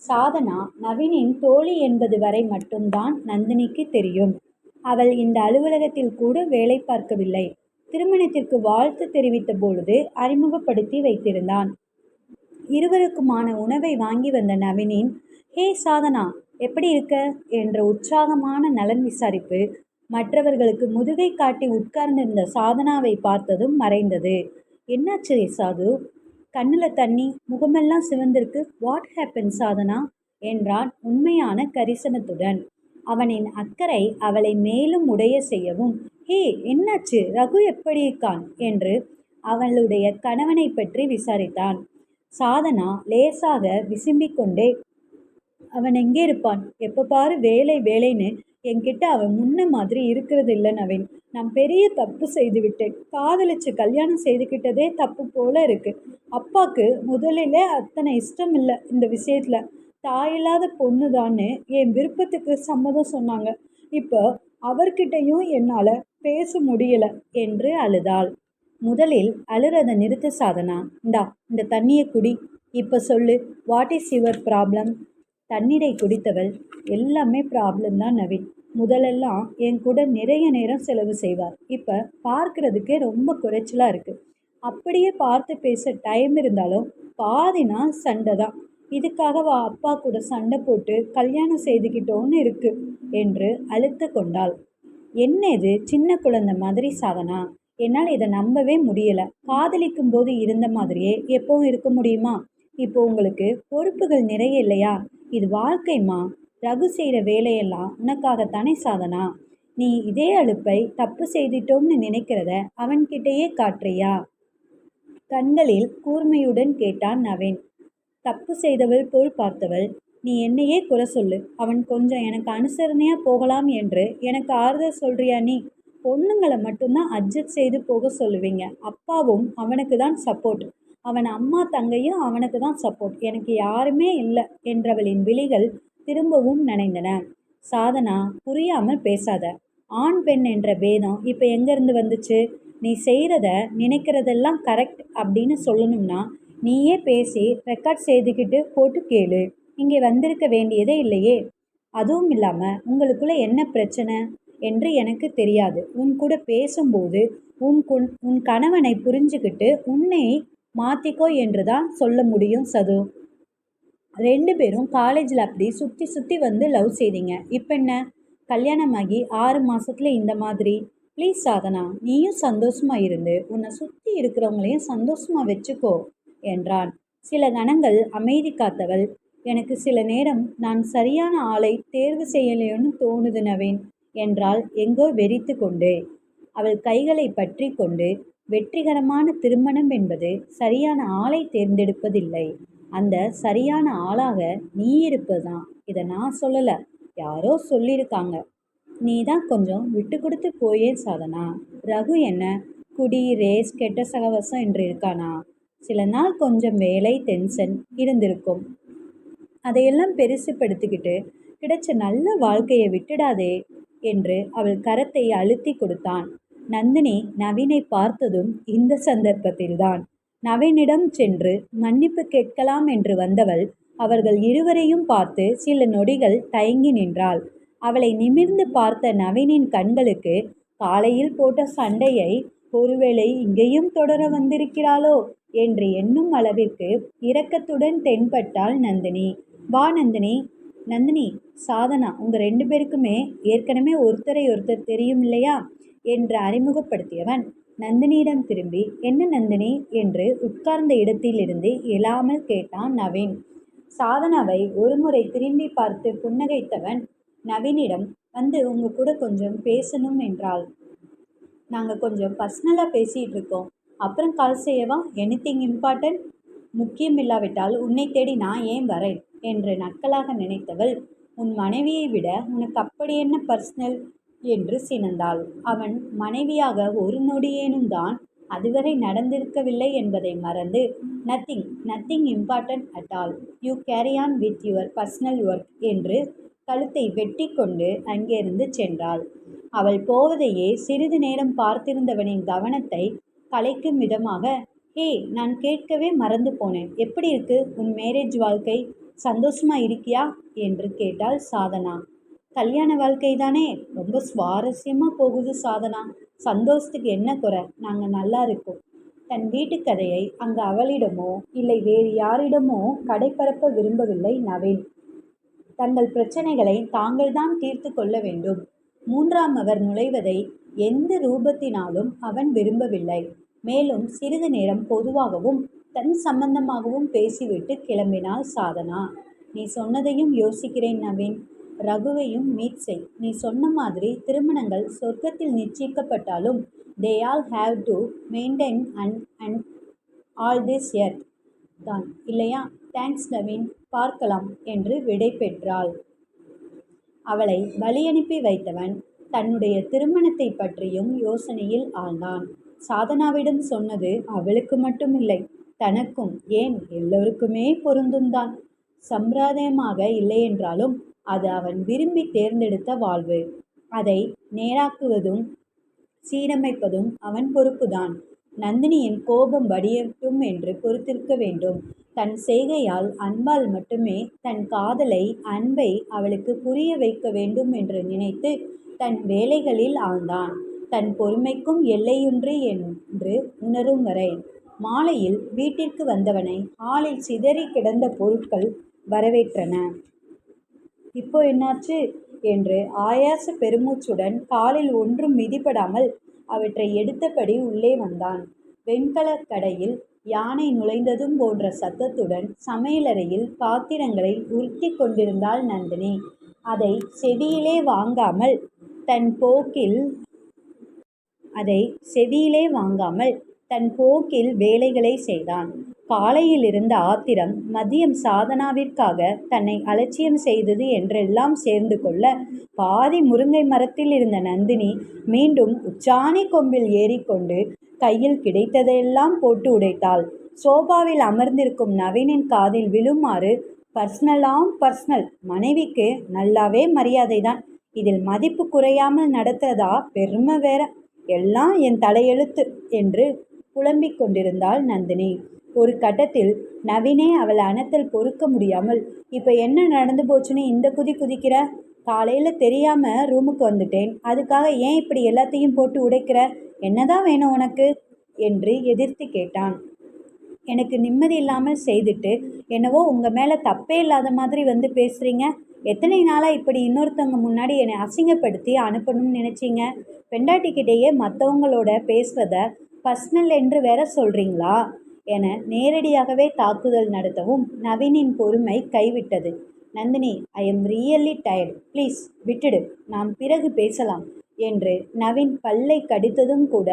சாதனா நவீனின் தோழி என்பது வரை மட்டும்தான் நந்தினிக்கு தெரியும். அவள் இந்த அலுவலகத்தில் கூட வேலை பார்க்கவில்லை. திருமணத்திற்கு வாழ்த்து தெரிவித்த பொழுது அறிமுகப்படுத்தி வைத்திருந்தான். இருவருக்குமான உணவை வாங்கி வந்த நவீனின் ஹே சாதனா, எப்படி இருக்க என்ற உற்சாகமான நலன் விசாரிப்பு மற்றவர்களுக்கு முதுகை காட்டி உட்கார்ந்திருந்த சாதனாவை பார்த்ததும் மறைந்தது. என்னாச்சு சாது? கண்ணில் தண்ணி, முகமெல்லாம் சிவந்திருக்கு. வாட் ஹேப்பன் சாதனா என்றான் உண்மையான கரிசனத்துடன். அவனின் அக்கறை அவளை மேலும் உடைய செய்யவும், ஹே என்னாச்சு, ரகு எப்படி இருக்கான் என்று அவளுடைய கணவனை பற்றி விசாரித்தான். சாதனா லேசாக விசும்பிக்கொண்டே, அவன் எங்கே இருப்பான், எப்போ பாரு வேலை வேலைன்னு என்கிட்ட அவன் முன்ன மாதிரி இருக்கிறது இல்லை நவீன். நான் பெரிய தப்பு செய்து விட்டேன். காதலிச்சு கல்யாணம் செய்துக்கிட்டதே தப்பு போல இருக்கு. அப்பாவுக்கு முதலில் அத்தனை இஷ்டம் இல்லை இந்த விஷயத்துல. தாயில்லாத பொண்ணு தான்னு என் விருப்பத்துக்கு சம்மதம் சொன்னாங்க. இப்போ அவர்கிட்டையும் என்னால் பேச முடியலை என்று அழுதாள். முதலில் அழுறதை நிறுத்த சாதனா. இந்த தண்ணியை குடி. இப்போ சொல்லு, வாட் இஸ் யுவர் ப்ராப்ளம்? தண்ணீரை குடித்தவள், எல்லாமே ப்ராப்ளம் தான் நவீன். முதலெல்லாம் என் கூட நிறைய நேரம் செலவு செய்வார். இப்போ பார்க்கறதுக்கே ரொம்ப குறைச்சலாக இருக்குது. அப்படியே பார்த்து பேச டைம் இருந்தாலும் பாதி நாள் சண்டை தான். இதுக்காகவா அப்பா கூட சண்டை போட்டு கல்யாணம் செய்துக்கிட்டோன்னு இருக்கு என்று அழுத்து கொண்டாள். என்ன இது சின்ன குழந்தை மாதிரி சாதனா? என்னால் இதை நம்பவே முடியலை. காதலிக்கும் போது இருந்த மாதிரியே எப்பவும் இருக்க முடியுமா? இப்போ உங்களுக்கு பொறுப்புகள் நிறைய இல்லையா? இது வாழ்க்கைமா. ரகு செய்கிற வேலையெல்லாம் உனக்காகத்தானே சாதனா? நீ இதே அலுப்பை தப்பு செய்திட்டோம்னு நினைக்கிறத அவன்கிட்டயே காட்டுறியா? கண்களில் கூர்மையுடன் கேட்டான் நவீன். தப்பு செய்தவள் போல் பார்த்தவள், நீ என்னையே குறை சொல்லு. அவன் கொஞ்சம் எனக்கு அனுசரணையாக போகலாம் என்று எனக்கு ஆறுதல் சொல்றியா நீ? பொண்ணுங்களை மட்டும்தான் அட்ஜஸ்ட் செய்து போக சொல்லுவீங்க. அப்பாவும் அவனுக்கு தான் சப்போர்ட். அவன் அம்மா தங்கையும் அவனுக்கு தான் சப்போர்ட். எனக்கு யாருமே இல்லை என்றவளின் விழிகள் திரும்பவும் நனைந்தன. சாதனா, புரியாமல் பேசாத. ஆண் பெண் என்ற பேதம் இப்போ எங்கேருந்து வந்துச்சு? நீ செய்கிறத நினைக்கிறதெல்லாம் கரெக்ட் அப்படின்னு சொல்லணும்னா நீயே பேசி ரெக்கார்ட் செய்துக்கிட்டு போட்டு கேளு. இங்கே வந்திருக்க வேண்டியதே இல்லையே. அதுவும் இல்லாமல் உங்களுக்குள்ள என்ன பிரச்சனை என்று எனக்கு தெரியாது. உன் கூட பேசும்போது உன் கணவனை புரிஞ்சுக்கிட்டு உன்னை மாற்றிக்கோ என்று தான் சொல்ல முடியும் சது. 2 பேரும் காலேஜில் அப்படி சுற்றி சுற்றி வந்து லவ் செய்தீங்க. இப்போ என்ன கல்யாணமாகி 6 மாதத்துல இந்த மாதிரி? ப்ளீஸ் சாதனா, நீயும் சந்தோஷமாக இருந்து உன்னை சுற்றி இருக்கிறவங்களையும் சந்தோஷமாக வச்சுக்கோ என்றான். சில கணங்கள் அமைதி காத்தவள், எனக்கு சில நேரம் நான் சரியான ஆளை தேர்வு செய்யலையோன்னு தோணுது நவீன் என்றாள் எங்கோ வெறித்து கொண்டு. அவள் கைகளை பற்றி கொண்டு, வெற்றிகரமான திருமணம் என்பது சரியான ஆளை தேர்ந்தெடுப்பதில்லை. அந்த சரியான ஆளாக நீ இருப்பதுதான். இதை நான் சொல்லலை, யாரோ சொல்லியிருக்காங்க. நீ தான் கொஞ்சம் விட்டு கொடுத்து போயே சாதனா. ரகு என்ன குடி, ரேஸ், கெட்ட சகவாசம் என்று இருக்கானா? சில நாள் கொஞ்சம் வேலை டென்ஷன் இருந்திருக்கும். அதையெல்லாம் பெருசுப்படுத்திக்கிட்டு கிடைச்ச நல்ல வாழ்க்கையை விட்டுடாதே என்று அவள் கரத்தை அழுத்தி கொடுத்தான். நந்தினி நவீனை பார்த்ததும் இந்த சந்தர்ப்பத்தில்தான் நவீனிடம் சென்று மன்னிப்பு கேட்கலாம் என்று வந்தவள் அவர்கள் இருவரையும் பார்த்து சில நொடிகள் தயங்கி நின்றாள். அவளை நிமிர்ந்து பார்த்த நவீனின் கண்களுக்கு காலையில் போட்ட சண்டையை ஒருவேளை இங்கேயும் தொடர வந்திருக்கிறாளோ என்று எண்ணும் அளவிற்கு இரக்கத்துடன் தென்பட்டாள் நந்தினி. வா நந்தினி. நந்தினி, சாதனா உங்க 2 பேருக்குமே ஏற்கனவே ஒருத்தரை ஒருத்தர் தெரியும் இல்லையா என்று அறிமுகப்படுத்தியவன் நந்தினியிடம் திரும்பி, என்ன நந்தினி என்று உட்கார்ந்த இடத்திலிருந்து எழாமல் கேட்டான் நவீன். சாதனாவை ஒருமுறை திரும்பி பார்த்து புன்னகைத்தவன் நவீனிடம், வந்து உங்க கூட கொஞ்சம் பேசணும் என்றாள். நாங்கள் கொஞ்சம் பர்சனலாக பேசிகிட்டு இருக்கோம். அப்புறம் கால் செய்யவா? Anything important? முக்கியம் இல்லாவிட்டால் உன்னை தேடி நான் ஏன் வரேன் என்று நக்கலாக நினைத்தவள், உன் மனைவியை விட உனக்கு அப்படி என்ன பர்சனல் என்று சினந்தாள். அவன் மனைவியாக ஒரு நொடியேனும் தான் அதுவரை நடந்திருக்கவில்லை என்பதை மறந்து, nothing important at all. You carry on with your personal work என்று கழுத்தை வெட்டி கொண்டு அங்கிருந்து சென்றாள். அவள் போவதையே சிறிது நேரம் பார்த்திருந்தவனின் கவனத்தை கலைக்கும் விதமாக, ஹே, நான் கேட்கவே மறந்து போனேன். எப்படி இருக்கு உன் மேரேஜ் வாழ்க்கை? சந்தோஷமா இருக்கியா என்று கேட்டாள் சாதனா. கல்யாண வாழ்க்கை தானே, ரொம்ப சுவாரஸ்யமாக போகுது சாதனா. சந்தோஷத்துக்கு என்ன குறை? நாங்கள் நல்லா இருக்கோம். தன் வீட்டு கதையை அங்கு அவளிடமோ இல்லை வேறு யாரிடமோ கடைபரப்ப விரும்பவில்லை நவீன். தங்கள் பிரச்சனைகளை தாங்கள்தான் தீர்த்து கொள்ள வேண்டும். 3ஆமவர் நுழைவதை எந்த ரூபத்தினாலும் அவன் விரும்பவில்லை. மேலும் சிறிது நேரம் பொதுவாகவும் தன் சம்பந்தமாகவும் பேசிவிட்டு கிளம்பினாள் சாதனா. நீ சொன்னதையும் யோசிக்கிறேன் நவீன். ரகுவையும் மீட் செய். நீ சொன்ன மாதிரி திருமணங்கள் சொர்க்கத்தில் நிச்சயிக்கப்பட்டாலும் they all have to maintain and all this earth தான் இல்லையா? தேங்க்ஸ் நவீன், பார்க்கலாம் என்று விடை பெற்றாள். அவளை வழியனுப்பி வைத்தவன் தன்னுடைய திருமணத்தை பற்றியும் யோசனையில் ஆழ்ந்தான். சாதனாவிடம் சொன்னது அவளுக்கு மட்டுமில்லை, தனக்கும், ஏன் எல்லோருக்குமே பொருந்தும் தான். சம்பிரதாயமாக இல்லையென்றாலும் அது அவன் விரும்பி தேர்ந்தெடுத்த வாழ்வு. அதை நேராக்குவதும் சீரமைப்பதும் அவன் பொறுப்புதான். நந்தினியின் கோபம் வடியட்டும் என்று பொறுத்திருக்க வேண்டும். தன் செய்கையால் அன்பால் மட்டுமே தன் காதலை அன்பை அவளுக்கு புரிய வைக்க வேண்டும் என்று நினைத்து தன் வேலைகளில் ஆழ்ந்தான். தன் பொறுமைக்கும் எல்லையுண்டு என்று உணரும் வரை. மாலையில் வீட்டிற்கு வந்தவனை ஹாலில் சிதறி கிடந்த பொருட்கள் வரவேற்றன. இப்போ என்னாச்சு என்று ஆயாச பெருமூச்சுடன் காலில் ஒன்றும் மிதிபடாமல் அவற்றை எடுத்தபடி உள்ளே வந்தான். வெண்கலக் கடையில் யானை நுழைந்ததும் போன்ற சத்தத்துடன் சமையலறையில் பாத்திரங்களை உருட்டி கொண்டிருந்தாள் நந்தினி. அதை செவியிலே வாங்காமல் தன் போக்கில் வேலைகளை செய்தான். காலையில் இருந்த ஆத்திரம் மதியம் சாதனாவிற்காக தன்னை அலட்சியம் செய்தது என்றெல்லாம் சேர்ந்து கொள்ள பாதி முருங்கை மரத்தில் இருந்த நந்தினி மீண்டும் உச்சாணி கொம்பில் ஏறிக்கொண்டு கையில் கிடைத்ததையெல்லாம் போட்டு உடைத்தாள். சோபாவில் அமர்ந்திருக்கும் நவீனின் காதில் விழுமாறு பர்சனல். மனைவிக்கு நல்லாவே மரியாதைதான், இதில் மதிப்பு குறையாமல் நடத்துறதா பெருமை வேற, எல்லாம் என் தலையெழுத்து என்று புலம்பிக் கொண்டிருந்தாள் நந்தினி. ஒரு கட்டத்தில் நவீனே அவள் அனத்தல் பொறுக்க முடியாமல், இப்போ என்ன நடந்து போச்சுன்னு இந்த குதிக்கிற? காலையில் தெரியாமல் ரூமுக்கு வந்துட்டேன், அதுக்காக ஏன் இப்படி எல்லாத்தையும் போட்டு உடைக்கிற? என்னதான் வேணும் உனக்கு என்று எதிர்த்து கேட்டான். எனக்கு நிம்மதி இல்லாமல் செய்துட்டு என்னவோ உங்கள் மேலே தப்பே இல்லாத மாதிரி வந்து பேசுகிறீங்க. எத்தனை நாளாக இப்படி இன்னொருத்தவங்க முன்னாடி என்னை அசிங்கப்படுத்தி அனுப்பணும்னு நினச்சிங்க? பெண்டாட்டிக்கிட்டேயே மற்றவங்களோட பேசுகிறத பர்சனல் என்று வேற சொல்கிறீங்களா என நேரடியாகவே தாக்குதல் நடத்தவும் நவீனின் பொறுமை கைவிட்டது. Nandini, I am really tired, please விட்டுடு, நாம் பிறகு பேசலாம் என்று நவீன் பல்லை கடித்ததும் கூட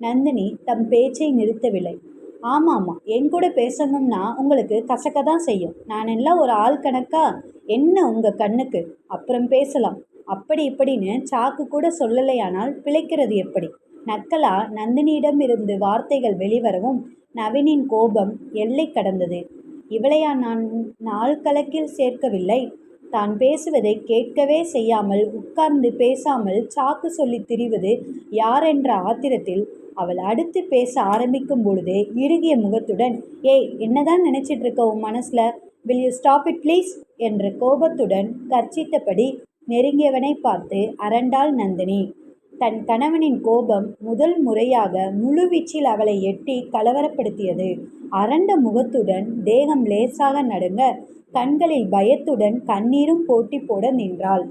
நந்தினி தம் பேச்சை நிறுத்தவில்லை. ஆமாம், என் கூட பேசணும்னா உங்களுக்கு கசக்க தான் செய்யும். நான் எல்லாம் ஒரு ஆள் கணக்கா என்ன உங்கள் கண்ணுக்கு? அப்புறம் பேசலாம், அப்படி இப்படின்னு சாக்கு கூட சொல்லலையானால் பிழைக்கிறது எப்படி? நக்கலா நந்தினியிடமிருந்து வார்த்தைகள் வெளிவரவும் நவீனின் கோபம் எல்லை கடந்தது. இவளையா நான் நாள் கணக்கில் சேர்க்கவில்லை? தான் பேசுவதை கேட்கவே செய்யாமல் உட்கார்ந்து பேசாமல் சாக்கு சொல்லி திரிவது யாரென்ற ஆத்திரத்தில் அவள் அடுத்து பேச ஆரம்பிக்கும் பொழுதே இறுகிய முகத்துடன், ஏய், என்னதான் நினைச்சிட்டு இருக்க உன் மனசுல? Will you stop it please என்ற கோபத்துடன் கர்ச்சித்தபடி நெருங்கியவனை பார்த்து அரண்டாள் நந்தினி. தன் கணவனின் கோபம் முதல் முறையாக முழுவீச்சில் அவளை எட்டி கலவரப்படுத்தியது. அரண்ட முகத்துடன் தேகம் லேசாக நடுங்க, கண்களில் பயத்துடன் கண்ணீரும் போட்டி போட நின்றாள்.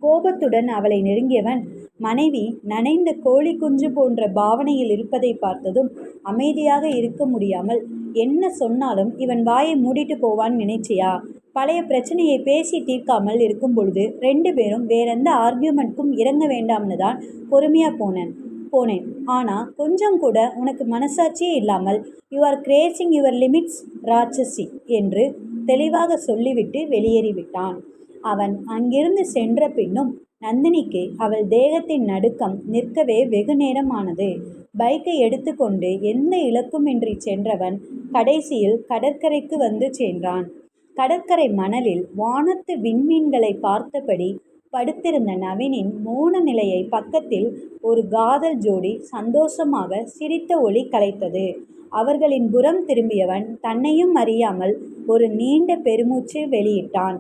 கோபத்துடன் அவளை நெருங்கியவன் மனைவி நனைந்த கோழி குஞ்சு போன்ற பாவனையில் இருப்பதை பார்த்ததும் அமைதியாக இருக்க முடியாமல், என்ன சொன்னாலும் இவன் வாயை மூடிட்டு போவான்னு நினைச்சியா? பழைய பிரச்சனையை பேசி தீர்க்காமல் இருக்கும் பொழுது 2 பேரும் வேறெந்த ஆர்கியூமெண்ட்க்கும் இறங்க வேண்டாம்னு தான் பொறுமையாக போனேன். ஆனால் கொஞ்சம் கூட உனக்கு மனசாட்சியே இல்லாமல் you are crossing your limits ராட்சசி என்று தெளிவாக சொல்லிவிட்டு வெளியேறிவிட்டான். அவன் அங்கிருந்து சென்ற பின்னும் நந்தினிக்கு அவள் தேகத்தின் நடுக்கம் நிற்கவே வெகு நேரம் ஆனது. பைக்கை எடுத்துக்கொண்டு எந்த இலக்குமின்றி சென்றவன் கடைசியில் கடற்கரைக்கு வந்து சென்றான். கடற்கரை மணலில் வானத்து விண்மீன்களை பார்த்தபடி படுத்திருந்த நவீனின் மோன நிலையை பக்கத்தில் ஒரு காதல் ஜோடி சந்தோஷமாக சிரித்த ஒலி கலைத்தது. அவர்களின் புறம் திரும்பியவன் தன்னையும் அறியாமல் ஒரு நீண்ட பெருமூச்சு வெளியிட்டான்.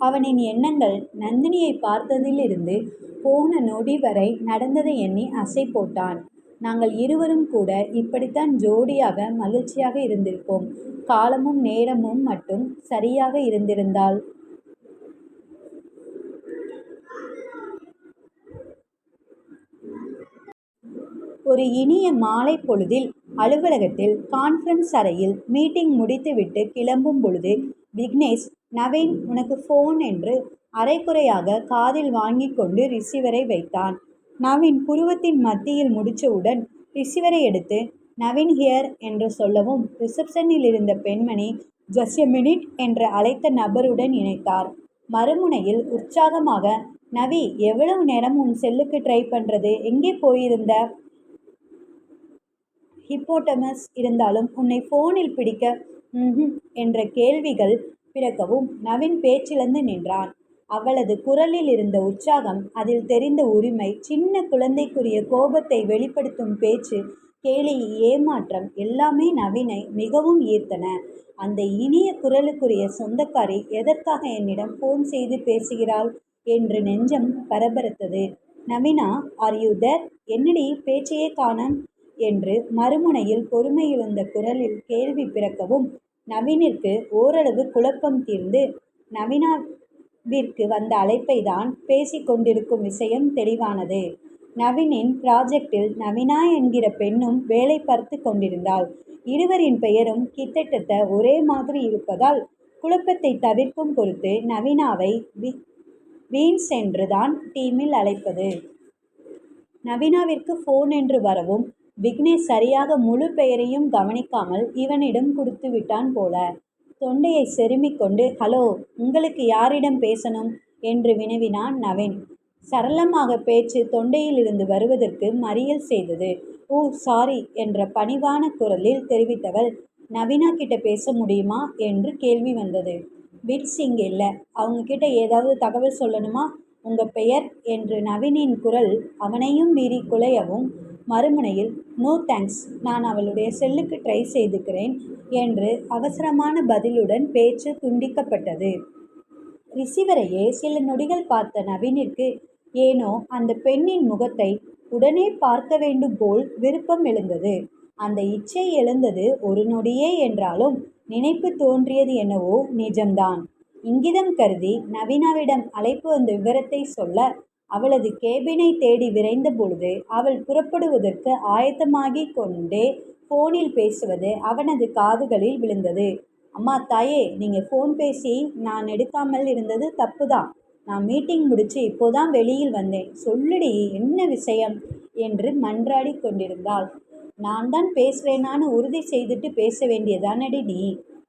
அவனின் எண்ணங்கள் நந்தினியை பார்த்ததிலிருந்து போன நொடி வரை நடந்ததை எண்ணி அசை போட்டான். நாங்கள் இருவரும் கூட இப்படித்தான் ஜோடியாக மகிழ்ச்சியாக இருந்திருப்போம். காலமும் நேரமும் மட்டும் சரியாக இருந்திருந்தால். ஒரு இனிய மாலை பொழுதில் அலுவலகத்தில் கான்ஃபரன்ஸ் அறையில் மீட்டிங் முடித்துவிட்டு கிளம்பும் பொழுது விக்னேஷ், நவீன் உனக்கு ஃபோன் என்று அரைக்குறையாக காதில் வாங்கி கொண்டு ரிசீவரை வைத்தான். நவீன் புருவத்தின் மத்தியில் முடித்தவுடன் ரிசீவரை எடுத்து நவீன் ஹியர் என்று சொல்லவும் ரிசப்ஷனில் இருந்த பெண்மணி ஜஸ்ட் எ மினிட் என்று அழைத்த நபருடன் இணைத்தார். மறுமுனையில் உற்சாகமாக, நவி, எவ்வளவு நேரம் உன் செல்லுக்கு ட்ரை பண்ணுறது? எங்கே போயிருந்த? ஹிப்போட்டமஸ் இருந்தாலும் உன்னை ஃபோனில் பிடிக்க என்ற கேள்விகள் பிறக்கவும் நவீன் பேச்சிழந்து நின்றான். அவளது குரலில் இருந்த உற்சாகம், அதில் தெரிந்த உரிமை, சின்ன குழந்தைக்குரிய கோபத்தை வெளிப்படுத்தும் பேச்சு கேலி, ஏமாற்றம் எல்லாமே நவீனை மிகவும் ஈர்த்தன. அந்த இனிய குரலுக்குரிய சொந்தக்காரி எதற்காக என்னிடம் போன் செய்து பேசுகிறாள் என்று நெஞ்சம் பரபரத்தது. நவீனா, ஆர் யூ தேர்? என்னடி பேச்சையே காணோம் என்று மறுமுனையில் பொறுமையிழந்த குரலில் கேள்வி பிறக்கவும் நவீனிற்கு ஓரளவு குழப்பம் தீர்ந்து நவீனாவிற்கு வந்த அழைப்பை தான் பேசிக் கொண்டிருக்கும் விஷயம் தெளிவானது. நவீனின் ப்ராஜெக்டில் நவீனா என்கிற பெண்ணும் வேலை பார்த்து கொண்டிருந்தாள். இருவரின் பெயரும் கிட்டத்தட்ட ஒரே மாதிரி இருப்பதால் குழப்பத்தை தவிர்க்கும் பொருட்டு நவீனாவை வீன்ஸ் என்று தான் டீமில் அழைப்பது. நவீனாவிற்கு போன் என்று வரவும் விக்னேஷ் சரியாக முழு பெயரையும் கவனிக்காமல் இவனிடம் கொடுத்து விட்டான் போல. தொண்டையை செருமிக் கொண்டு, ஹலோ, உங்களுக்கு யாரிடம் பேசணும் என்று வினவினான் நவீன். சரளமாக பேச்சு தொண்டையிலிருந்து வருவதற்கு மறியல் செய்தது. ஓ சாரி என்ற பணிவான குரலில் தெரிவித்தவள், நவீனா கிட்ட பேச முடியுமா என்று கேள்வி வந்தது. விட்ஸ் இங்கே இல்லை, அவங்க கிட்ட ஏதாவது தகவல் சொல்லணுமா? உங்க பெயர் என்று நவீனின் குரல் அவனையும் மீறி குலையவும் மறுமுனையில், நோ தேங்க்ஸ், நான் அவளுடைய செல்லுக்கு ட்ரை செய்துக்கிறேன் என்று அவசரமான பதிலுடன் பேச்சு துண்டிக்கப்பட்டது. ரிசீவரையே சில நொடிகள் பார்த்த நவீனிற்கு ஏனோ அந்த பெண்ணின் முகத்தை உடனே பார்க்க வேண்டும் போல் விருப்பம் எழுந்தது. அந்த இச்சை எழுந்தது ஒரு நொடியே என்றாலும் நினைப்பு தோன்றியது என்னவோ நிஜம்தான். இங்கிதம் கருதி நவீனாவிடம் அழைப்பு வந்த விவரத்தை சொல்ல அவளது கேபினை தேடி விரைந்த பொழுது அவள் புறப்படுவதற்கு ஆயத்தமாகி கொண்டே போனில் பேசுவது அவனது காதுகளில் விழுந்தது. அம்மா தாயே, நீங்கள் ஃபோன் பேசி நான் எடுக்காமல் இருந்தது தப்பு தான். நான் மீட்டிங் முடிச்சு இப்போதான் வெளியில் வந்தேன். சொல்லுடி, என்ன விஷயம் என்று மன்றாடி கொண்டிருந்தாள். நான் தான் பேசுகிறேனான்னு உறுதி செய்துட்டு பேச வேண்டியதானடி நீ.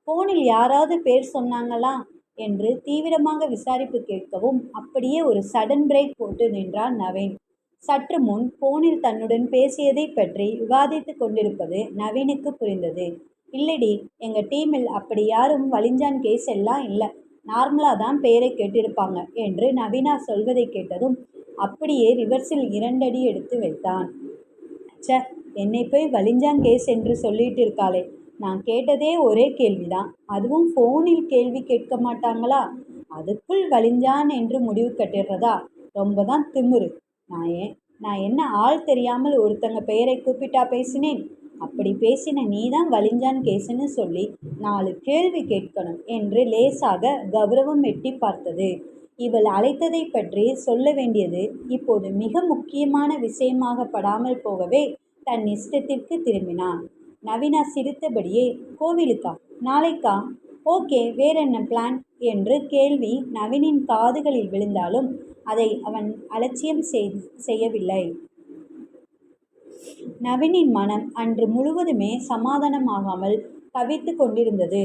ஃபோனில் யாராவது பேர் சொன்னாங்களா என்று தீவிரமாக விசாரிப்பு கேட்கவும் அப்படியே ஒரு சடன் பிரேக் போட்டு நின்றான் நவீன். சற்று முன் போனில் தன்னுடன் பேசியதை பற்றி விவாதித்து கொண்டிருப்பது நவீனுக்கு புரிந்தது. இல்லடி, எங்கள் டீமில் அப்படி யாரும் வலிஞ்சான் கேஸ் எல்லாம் இல்லை, நார்மலாக தான் பெயரை கேட்டிருப்பாங்க என்று நவீனா சொல்வதை கேட்டதும் அப்படியே ரிவர்ஸில் 2 அடி எடுத்து வைத்தான். ச, என்னை போய் வலிஞ்சான் கேஸ் என்று சொல்லிட்டு இருக்காளே, நான் கேட்டதே ஒரே கேள்விதான், அதுவும் ஃபோனில் கேள்வி கேட்க மாட்டாங்களா? அதுக்குள் வலிஞ்சான் என்று முடிவு கட்டிடுறதா? ரொம்ப தான் திமிரு. நான் என்ன ஆள் தெரியாமல் ஒருத்தங்க பெயரை கூப்பிட்டா பேசினேன்? அப்படி பேசின நீ தான் வலிஞ்சான் கேஸுன்னு சொல்லி 4 கேள்வி கேட்கணும் என்று லேசாக கௌரவம் எட்டி பார்த்தது. இவள் அழைத்ததை பற்றி சொல்ல வேண்டியது இப்போது மிக முக்கியமான விஷயமாக படாமல் போகவே தன் இஷ்டத்திற்கு திரும்பினான். நவீனா சிரித்தபடியே, கோவிலுக்கா? நாளைக்கா? ஓகே, வேற என்ன பிளான் என்று கேள்வி நவீனின் காதுகளில் விழுந்தாலும் அதை அவன் அலட்சியம் செய்யவில்லை. நவீனின் மனம் அன்று முழுவதுமே சமாதானமாகாமல் தவித்து கொண்டிருந்தது.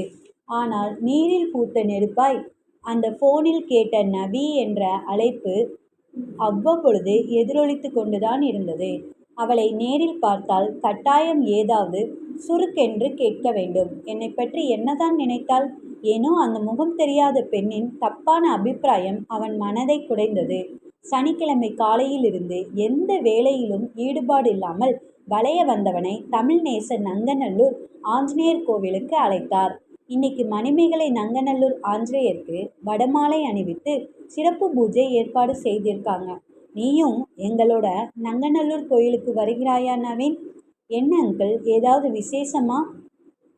ஆனால் நீரில் பூத்த நெருப்பாய் அந்த போனில் கேட்ட நவி என்ற அழைப்பு அவ்வப்பொழுது எதிரொலித்து கொண்டுதான் இருந்தது. அவளை நேரில் பார்த்தால் கட்டாயம் ஏதாவது சுருக்கென்று கேட்க வேண்டும். என்னை பற்றி என்னதான் நினைத்தாள்? ஏனோ அந்த முகம் தெரியாத பெண்ணின் தப்பான அபிப்பிராயம் அவன் மனதை குடைந்தது. சனிக்கிழமை காலையிலிருந்து எந்த வேலையிலும் ஈடுபாடு இல்லாமல் வளைய வந்தவனை தமிழ்நேச நங்கநல்லூர் ஆஞ்சநேயர் கோவிலுக்கு அழைத்தார். இன்னைக்கு மணிமேகலை நங்கநல்லூர் ஆஞ்சநேயருக்கு வடமாலை அணிவித்து சிறப்பு பூஜை ஏற்பாடு செய்திருக்காங்க. நீயும் எங்களோட நங்கநல்லூர் கோயிலுக்கு வருகிறாயா நவீன்? என்ன அங்கிள், ஏதாவது விசேஷமா?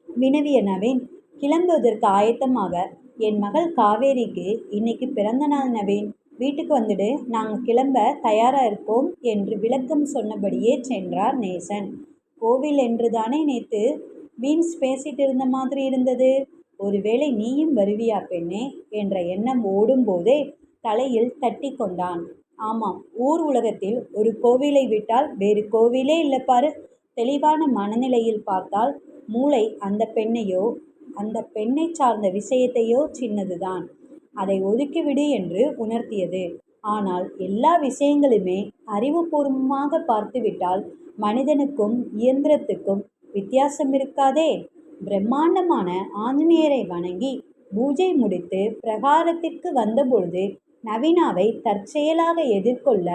வினவிய நவீன் கிளம்புவதற்கு ஆயத்தமாக, என் மகள் காவேரிக்கு இன்னைக்கு பிறந்த நாள் நவீன், வீட்டுக்கு வந்துடு, நாங்கள் கிளம்ப தயாராக இருக்கோம் என்று விளக்கம் சொன்னபடியே சென்றார் நேசன். கோவில் என்று தானே நேற்று பீன்ஸ் பேசிட்டு இருந்த மாதிரி இருந்தது. ஒருவேளை நீயும் வருவியா பெண்ணே என்ற எண்ணம் ஓடும்போதே தலையில் தட்டி கொண்டான். ஆமாம், ஊர் உலகத்தில் ஒரு கோவிலை விட்டால் வேறு கோவிலே இல்லை பாரு. தெளிவான மனநிலையில் பார்த்தால் மூளை அந்த பெண்ணை சார்ந்த விஷயத்தையோ சின்னதுதான், அதை ஒதுக்கிவிடு என்று உணர்த்தியது. ஆனால் எல்லா விஷயங்களுமே அறிவுபூர்வமாக பார்த்துவிட்டால் மனிதனுக்கும் இயந்திரத்துக்கும் வித்தியாசம் இருக்காதே. பிரம்மாண்டமான ஆஞ்சநேயரை வணங்கி பூஜை முடித்து பிரகாரத்திற்கு வந்தபொழுது நவீனாவை தற்செயலாக எதிர்கொள்ள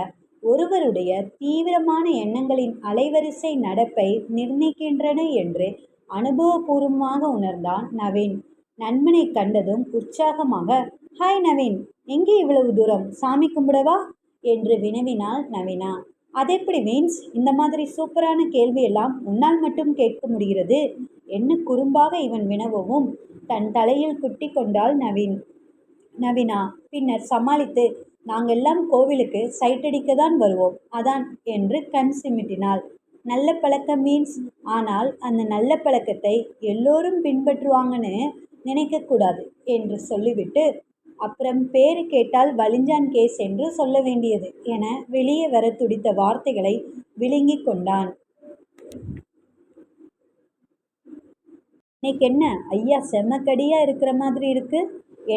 ஒருவருடைய தீவிரமான எண்ணங்களின் அலைவரிசை நடப்பை நிர்ணயிக்கின்றன என்று அனுபவபூர்வமாக உணர்ந்தான் நவீன். நண்பனை கண்டதும் உற்சாகமாக, ஹாய் நவீன், எங்கே இவ்வளவு தூரம்? சாமி கும்பிடவா என்று வினவினாள் நவீனா. அதெப்படி மீன்ஸ்? இந்த மாதிரி சூப்பரான கேள்வியெல்லாம் உன்னால் மட்டும் கேட்க முடிகிறது என்ன குறும்பாக இவன் வினவவும் தன் தலையில் குட்டி கொண்டாள் நவீனா. பின்னர் சமாளித்து, நாங்கெல்லாம் கோவிலுக்கு சைட்டடிக்க தான் வருவோம், அதான் என்று கண் சிமிட்டினாள். நல்ல பழக்கம் மீன்ஸ்? ஆனால் அந்த நல்ல பழக்கத்தை எல்லோரும் பின்பற்றுவாங்கன்னு நினைக்கக்கூடாது என்று சொல்லிவிட்டு, அப்புறம் பேரு கேட்டால் வலிஞ்சான் கேஸ் என்று சொல்ல வேண்டியது என வெளியே வர துடித்த வார்த்தைகளை விழுங்கி கொண்டான். இன்னைக்கு என்ன ஐயா செம்மக்கடியா இருக்கிற மாதிரி இருக்கு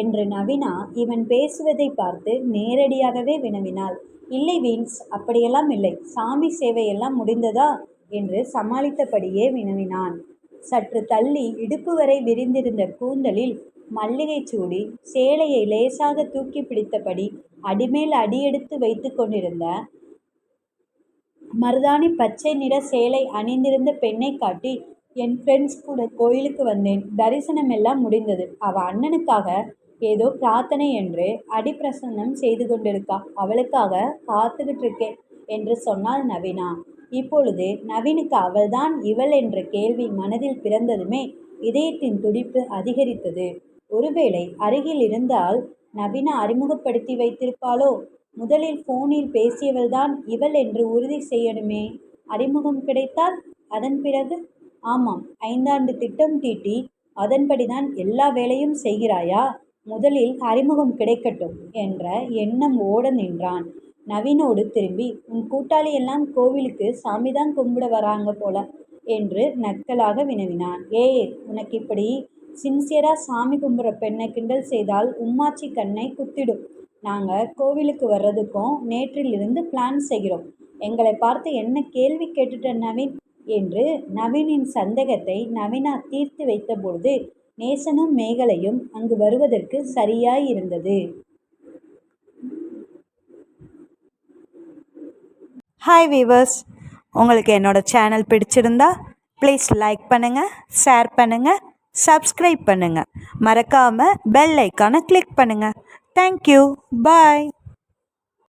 என்று நவீனா இவன் பேசுவதை பார்த்து நேரடியாகவே வினவினாள். இல்லை வீன்ஸ், அப்படியெல்லாம் இல்லை, சாமி சேவையெல்லாம் முடிந்ததா என்று சமாளித்தபடியே வினவினான். சற்று தள்ளி இடுப்பு வரை விரிந்திருந்த கூந்தலில் மல்லிகை சூடி சேலையை லேசாக தூக்கி பிடித்தபடி அடிமேல் அடியெடுத்து வைத்து கொண்டிருந்த மருதாணி பச்சை நிற சேலை அணிந்திருந்த பெண்ணை காட்டி, என் ஃப்ரெண்ட்ஸ் கூட கோயிலுக்கு வந்தேன், தரிசனம் எல்லாம் முடிந்தது, அவ அண்ணனுக்காக ஏதோ பிரார்த்தனை என்று அடிப்பிரசன்னம் செய்து கொண்டிருக்கா, அவளுக்காக காத்துக்கிட்டு இருக்கேன் என்று சொன்னாள் நவீனா. இப்பொழுது நவீனுக்கு அவள்தான் இவள் என்ற கேள்வி மனதில் பிறந்ததுமே இதயத்தின் துடிப்பு அதிகரித்தது. ஒருவேளை அருகில் இருந்தால் நவீனா அறிமுகப்படுத்தி வைத்திருப்பாளோ? முதலில் போனில் பேசியவள்தான் இவள் என்று உறுதி செய்யணுமே. அறிமுகம் கிடைத்தால் அதன் பிறகு? ஆமாம், 5 ஆண்டு திட்டம் தீட்டி அதன்படிதான் எல்லா வேலையும் செய்கிறாயா? முதலில் அறிமுகம் கிடைக்கட்டும் என்ற எண்ணம் ஓட நின்றான். நவீனோடு திரும்பி, உன் கூட்டாளி எல்லாம் கோவிலுக்கு சாமிதான் கும்பிட வராங்க போல என்று நக்கலாக வினவினான். உனக்கு இப்படி சின்சியரா சாமி கும்பிட்ற பெண்ணை கிண்டல் செய்தால் உம்மாச்சி கண்ணை குத்திடும். நாங்கள் கோவிலுக்கு வர்றதுக்கும் நேற்றிலிருந்து பிளான் செய்கிறோம். எங்களை பார்த்து என்ன கேள்வி கேட்டுட்ட நவீன் என்று நவீனின் சந்தேகத்தை நவீனா தீர்த்து வைத்த பொழுது நேசனும் மேகலையும் அங்கு வருவதற்கு சரியாயிருந்தது. ஹாய் வீவர்ஸ், உங்களுக்கு என்னோடய சேனல் பிடிச்சிருந்தா ப்ளீஸ் லைக் பண்ணுங்கள், ஷேர் பண்ணுங்கள், சப்ஸ்கிரைப் பண்ணுங்கள், மறக்காமல் பெல் ஐக்கானை கிளிக் பண்ணுங்கள். தேங்க்யூ, பாய்.